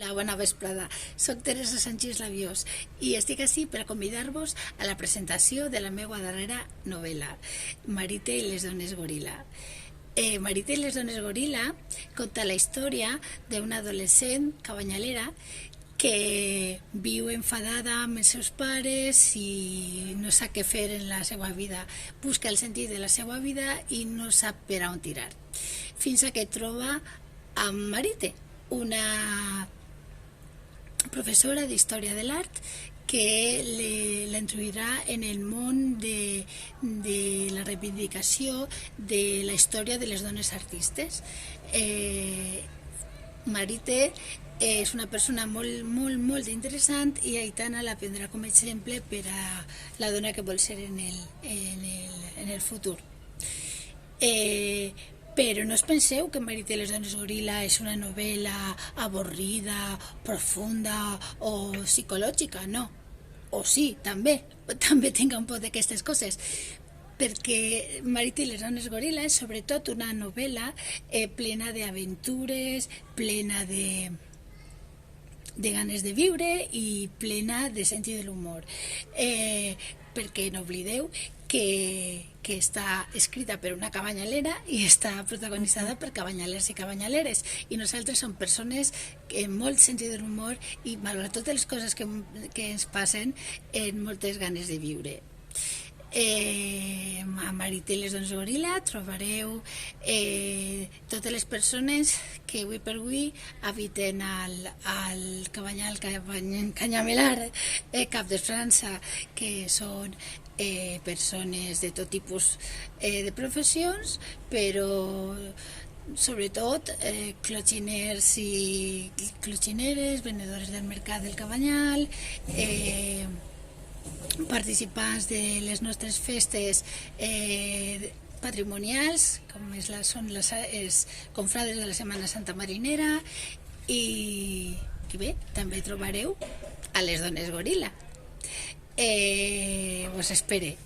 La bona vesprada, soc Teresa Sanchis Labiós i estic ací per a convidar-vos a la presentació de la meva darrera novel·la, Marite i les dones goril·la. Marite i les dones goril·la conta la història d'una adolescent cabanyalera que viu enfadada amb els seus pares i no sap què fer en la seva vida. Busca el sentit de la seva vida i no sap per on tirar. Fins que troba amb Marite, una professora d'Història de l'Art que l'introduirà en el món de la reivindicació de la història de les dones artistes. Marite és una persona molt interessant i Aitana la prendrà com a exemple per a la dona que vol ser en el futur. Però no us penseu que Marite i les dones goril·la és una novel·la avorrida, profunda o psicològica, no. O sí, també tinguem por d'aquestes coses, perquè Marite i les dones goril·la és sobretot una novel·la plena d'aventures, plena de ganes de viure i plena de sentit de l'humor. Perquè no oblideu que està escrita per una cabanyalera i està protagonitzada per cabanyalers i cabanyaleres, i nosaltres som persones amb molt sentit de l'humor i malgrat totes les coses que ens passen amb moltes ganes de viure. A Marite i les dones goril·la trobareu totes les persones que avui per avui habiten al Cabanyal Canyamelar, Cap de França, que són persones de tot tipus de professions, però sobretot clotxiners i clotxineres, venedores del mercat del Cabanyal, participants de les nostres festes patrimonials, com són els confrades de la Setmana Santa Marinera, i bé, també trobareu a les dones goril·la. Us espere.